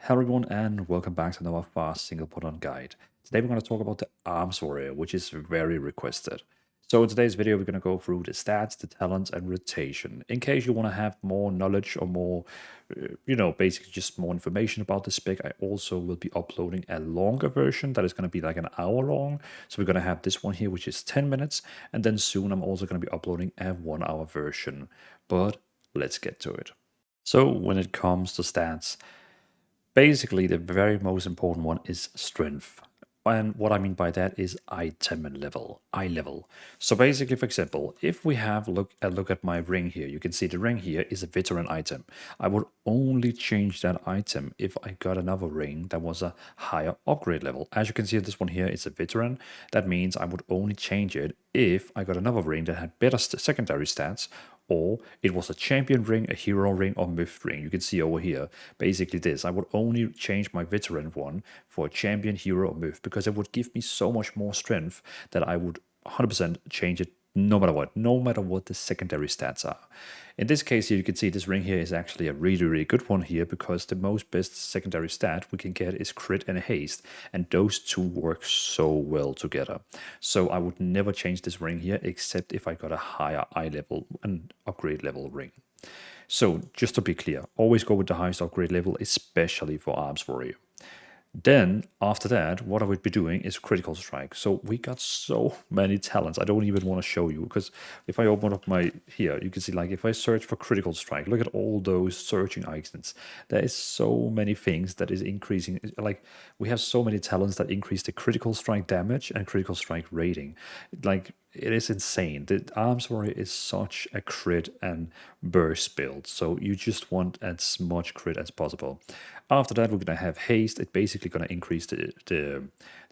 Hello everyone and welcome back to another fast single put-on guide. Today we're going to talk about the Arms Warrior, which is very requested. So in today's video we're going to go through the stats, the talents and rotation. In case you want to have more knowledge or more, basically just more information about the spec, I also will be uploading a longer version that is going to be like an hour long. So we're going to have this one here which is 10 minutes, and then soon I'm also going to be uploading a 1 hour version. But let's get to it. So when it comes to stats, basically, the very most important one is strength. And what I mean by that is item level, eye level. So basically, for example, if we have a look at my ring here, you can see the ring here is a veteran item. I would only change that item if I got another ring that was a higher upgrade level. As you can see, this one here is a veteran. That means I would only change it if I got another ring that had better secondary stats, or it was a champion ring, a hero ring, or myth ring. You can see over here, basically this. I would only change my veteran one for a champion, hero, or myth because it would give me so much more strength that I would 100% change it no matter what the secondary stats are. In this case here, you can see this ring here is actually a really good one here because the most best secondary stat we can get is crit and haste, and those two work so well together. So I would never change this ring here except if I got a higher eye level and upgrade level ring. So just to be clear, always go with the highest upgrade level, especially for Arms Warrior. Then, after that, what I would be doing is critical strike. So we got so many talents. I don't even want to show you because if I open up my here, you can see like if I search for critical strike, look at all those searching icons. There is so many things that is increasing. Like we have so many talents that increase the critical strike damage and critical strike rating. Like it is insane. The Arms Warrior is such a crit and burst build, so you just want as much crit as possible. After that, we're gonna have haste. It's basically gonna increase the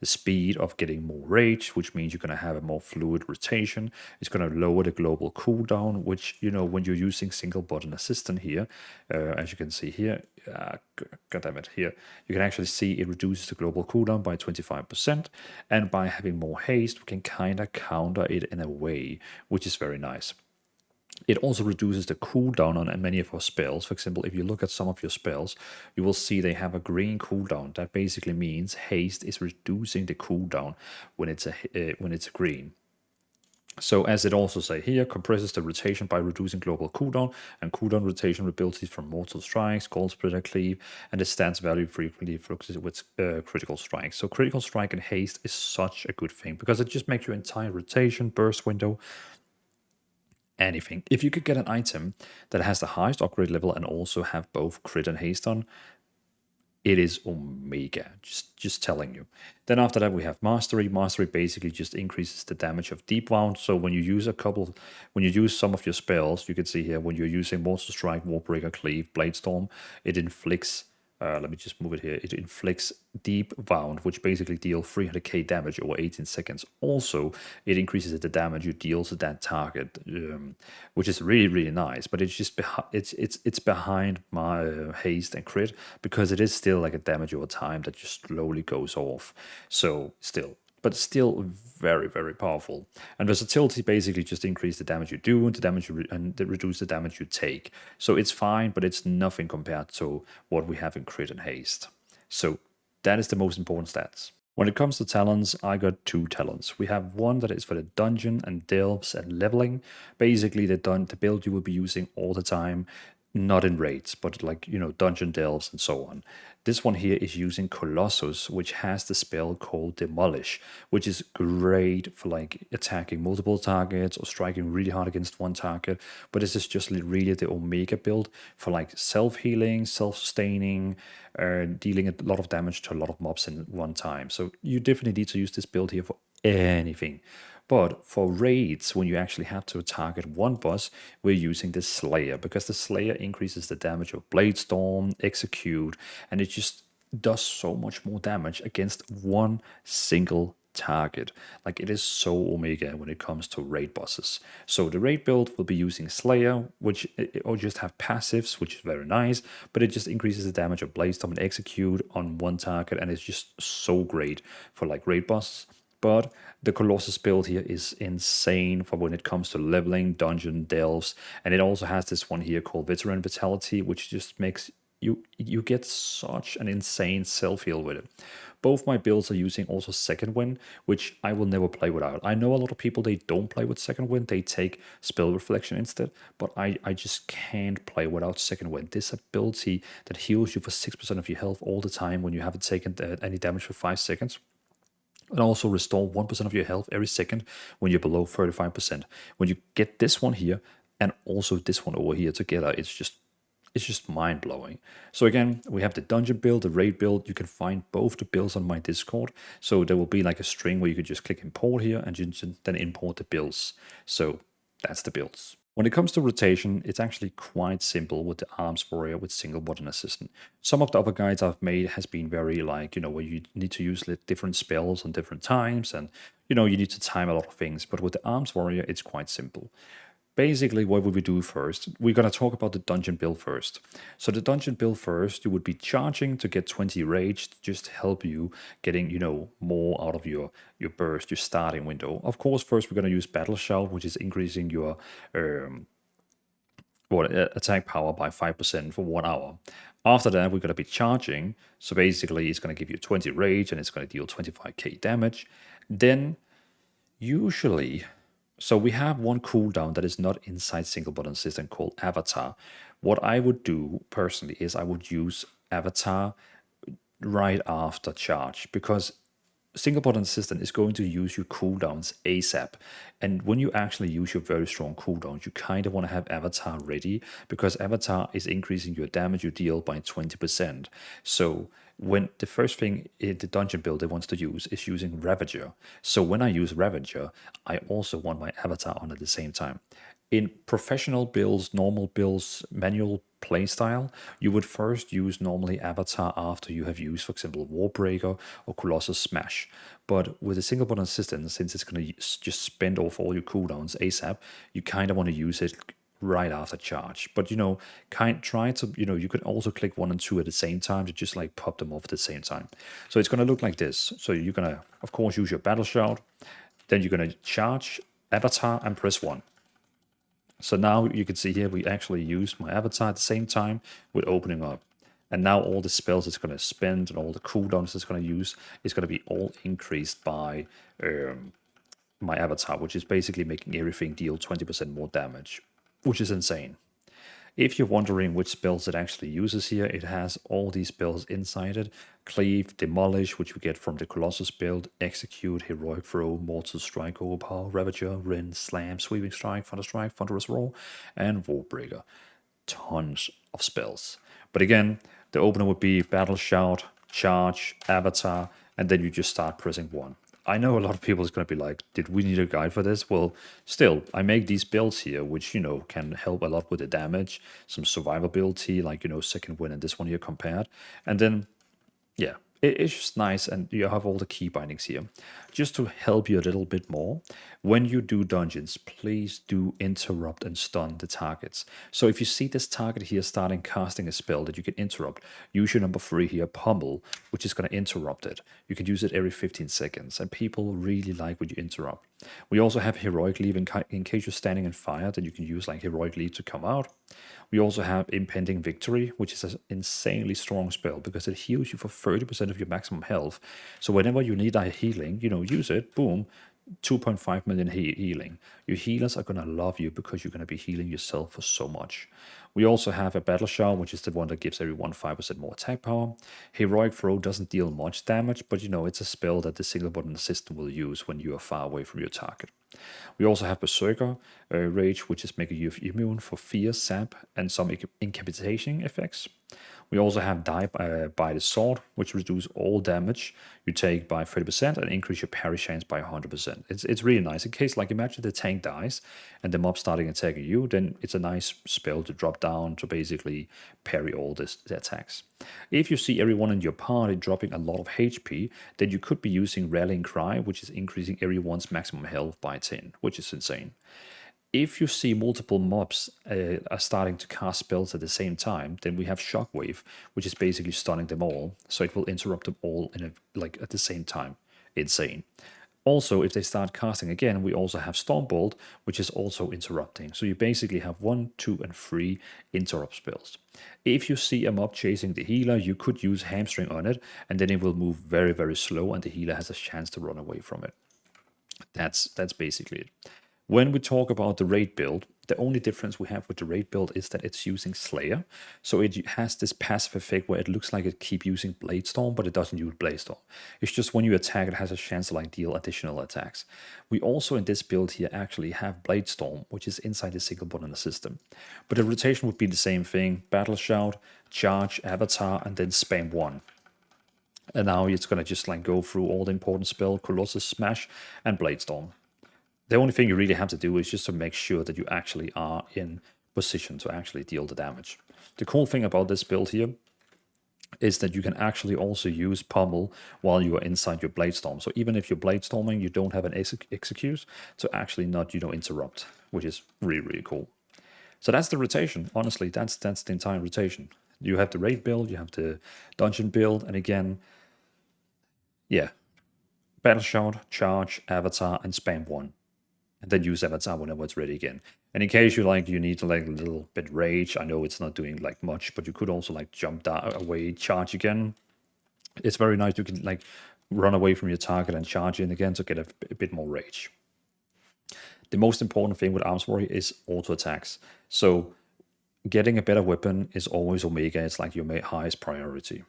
speed of getting more rage, which means you're gonna have a more fluid rotation. It's gonna lower the global cooldown, which when you're using single button assistant here, as you can see here, God damn it, here you can actually see it reduces the global cooldown by 25%, and by having more haste, we can kind of counter it in a way, which is very nice. It also reduces the cooldown on many of our spells. For example, if you look at some of your spells, you will see they have a green cooldown. That basically means haste is reducing the cooldown when it's a green. So as it also say here, compresses the rotation by reducing global cooldown and cooldown rotation abilities from mortal strikes, cold splitter cleave, and the stance value frequently fluctuates with critical strike. So critical strike and haste is such a good thing because it just makes your entire rotation, burst window, anything. If you could get an item that has the highest upgrade level and also have both crit and haste on, it is omega, just telling you. Then after that we have mastery. Mastery basically just increases the damage of deep wound. So when you use some of your spells, you can see here when you're using mortal strike, warbreaker, cleave, blade storm, it inflicts let me just move it here. It inflicts deep wound, which basically deals 300k damage over 18 seconds. Also, it increases the damage you deal to that target, which is really nice. But it's just it's behind my haste and crit because it is still like a damage over time that just slowly goes off. So still very powerful. And versatility basically just increase the damage you do and reduce the damage you take. So it's fine, but it's nothing compared to what we have in crit and haste. So that is the most important stats. When it comes to talents, I got 2 talents. We have one that is for the dungeon and delves and leveling. Basically, the build you will be using all the time, not in raids, but like, dungeon delves and so on. This one here is using Colossus, which has the spell called Demolish, which is great for like attacking multiple targets or striking really hard against one target. But this is just really the Omega build for like self-healing, self-sustaining, dealing a lot of damage to a lot of mobs in one time. So you definitely need to use this build here for anything. But for raids, when you actually have to target one boss, we're using the Slayer because the Slayer increases the damage of Blade Storm, Execute, and it just does so much more damage against one single target. Like it is so omega when it comes to raid bosses. So the raid build will be using Slayer, which or just have passives, which is very nice, but it just increases the damage of Blade Storm and Execute on one target, and it's just so great for like raid bosses. But the Colossus build here is insane for when it comes to leveling, dungeon, delves, and it also has this one here called Veteran Vitality, which just makes you get such an insane self-heal with it. Both my builds are using also second wind, which I will never play without. I know a lot of people, they don't play with second wind, they take spell reflection instead, but I just can't play without second wind. This ability that heals you for 6% of your health all the time when you haven't taken any damage for 5 seconds, and also restore 1% of your health every second when you're below 35%. When you get this one here and also this one over here together, it's just mind blowing. So again, we have the dungeon build, the raid build. You can find both the builds on my Discord. So there will be like a string where you could just click import here and then import the builds. So that's the builds. When it comes to rotation, it's actually quite simple with the Arms Warrior with single button assistant. Some of the other guides I've made has been very like, where you need to use different spells on different times and, you need to time a lot of things. But with the Arms Warrior, it's quite simple. Basically, what would we do first? We're going to talk about the dungeon build first. So the dungeon build first, you would be charging to get 20 rage to just help you getting, more out of your burst, your starting window. Of course, first we're going to use Battle Shout, which is increasing your attack power by 5% for 1 hour. After that, we're going to be charging. So basically, it's going to give you 20 rage and it's going to deal 25k damage. Then, usually... So we have one cooldown that is not inside single button system called Avatar. What I would do personally is I would use Avatar right after charge, because single button system is going to use your cooldowns ASAP. And when you actually use your very strong cooldowns, you kind of want to have Avatar ready, because Avatar is increasing your damage you deal by 20%. So when the first thing in the dungeon build it wants to use is using Ravager. So when I use Ravager, I also want my Avatar on at the same time. In professional builds, normal builds, manual playstyle, you would first use normally Avatar after you have used, for example, Warbreaker or Colossus Smash. But with a single button system, since it's going to just spend off all your cooldowns ASAP, you kind of want to use it right after charge. But try to, you can also click 1 and 2 at the same time to just like pop them off at the same time. So it's going to look like this. So you're going to, of course, use your Battle Shout, then you're going to charge Avatar and press 1. So now you can see here, we actually used my Avatar at the same time with opening up. And now all the spells it's going to spend and all the cooldowns it's going to use is going to be all increased by my Avatar, which is basically making everything deal 20% more damage, which is insane. If you're wondering which spells it actually uses here, it has all these spells inside it. Cleave, Demolish, which we get from the Colossus build, Execute, Heroic Throw, Mortal Strike, Overpower, Ravager, Rend, Slam, Sweeping Strike, Thunderous Roar, and Warbreaker. Tons of spells. But again, the opener would be Battle Shout, Charge, Avatar, and then you just start pressing 1. I know a lot of people is going to be like, did we need a guide for this? Well, still, I make these builds here, which, can help a lot with the damage, some survivability, like, second win and this one here compared. And then, yeah, it's just nice, and you have all the key bindings here. Just to help you a little bit more, when you do dungeons, please do interrupt and stun the targets. So if you see this target here starting casting a spell that you can interrupt, use your number 3 here, Pummel, which is going to interrupt it. You can use it every 15 seconds, and people really like when you interrupt. We also have Heroic Leave in case you're standing in fire, then you can use like Heroic Leave to come out. We also have Impending Victory, which is an insanely strong spell because it heals you for 30% of your maximum health. So whenever you need a healing, use it, boom, 2.5 million healing. Your healers are going to love you because you're going to be healing yourself for so much. We also have a Battle Shout, which is the one that gives everyone 5% more attack power. Heroic Throw doesn't deal much damage, but it's a spell that the single button system will use when you are far away from your target. We also have Berserker Rage, which is making you immune for fear, sap, and some incapacitation effects. We also have Die by the Sword, which reduces all damage you take by 30% and increase your parry chance by 100%. It's really nice. In case, like, imagine the tank dies and the mob starting attacking you, then it's a nice spell to drop down to basically parry all the attacks. If you see everyone in your party dropping a lot of HP, then you could be using Rallying Cry, which is increasing everyone's maximum health by 10, which is insane. If you see multiple mobs are starting to cast spells at the same time, then we have Shockwave, which is basically stunning them all. So it will interrupt them all at the same time. Insane. Also, if they start casting again, we also have Stormbolt, which is also interrupting. So you basically have 1, 2, and 3 interrupt spells. If you see a mob chasing the healer, you could use Hamstring on it, and then it will move very, very slow, and the healer has a chance to run away from it. That's basically it. When we talk about the raid build, the only difference we have with the raid build is that it's using Slayer. So it has this passive effect where it looks like it keeps using Bladestorm, but it doesn't use Bladestorm. It's just when you attack, it has a chance to like deal additional attacks. We also in this build here actually have Bladestorm, which is inside the single bot in the system. But the rotation would be the same thing: Battle Shout, Charge, Avatar, and then spam 1. And now it's gonna just like go through all the important spell, Colossus Smash, and Bladestorm. The only thing you really have to do is just to make sure that you actually are in position to actually deal the damage. The cool thing about this build here is that you can actually also use Pummel while you are inside your Bladestorm. So even if you're Bladestorming, you don't have an execute to actually not, interrupt, which is really, really cool. So that's the rotation. Honestly, that's the entire rotation. You have the raid build, you have the dungeon build, and again, yeah, Battle Shout, Charge, Avatar, and spam 1. And then use Avatar whenever it's ready again. And in case you need to like a little bit rage, I know it's not doing like much, but you could also like jump down away, charge again. It's very nice. You can like run away from your target and charge in again to get a bit more rage. The most important thing with Arms Warrior is auto attacks. So getting a better weapon is always Omega. It's like your highest priority.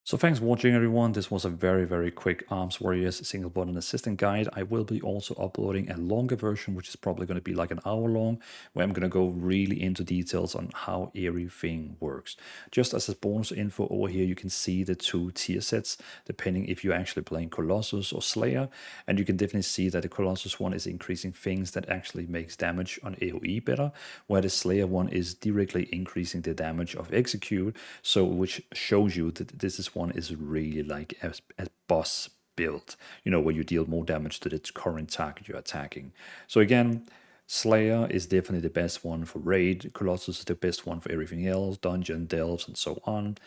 So thanks for watching, everyone. This was a very, very quick Arms Warriors single button assistant guide. I will be also uploading a longer version, which is probably going to be like an hour long, where I'm going to go really into details on how everything works. Just as a bonus info over here, you can see the 2 tier sets, depending if you're actually playing Colossus or Slayer. And you can definitely see that the Colossus one is increasing things that actually makes damage on AoE better, where the Slayer one is directly increasing the damage of Execute, so which shows you that this one is really like a boss build, where you deal more damage to the current target you're attacking. So again, Slayer is definitely the best one for raid, Colossus is the best one for everything else, dungeon, delves, and so on,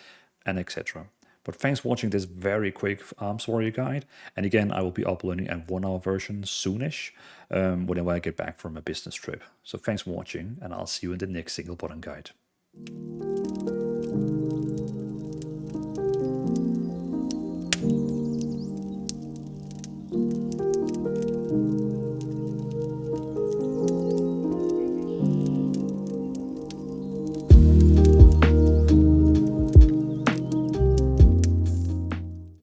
and etc. But thanks for watching this very quick Arms Warrior guide. And again, I will be uploading a 1-hour version soonish, whenever I get back from a business trip. So thanks for watching, and I'll see you in the next single button guide.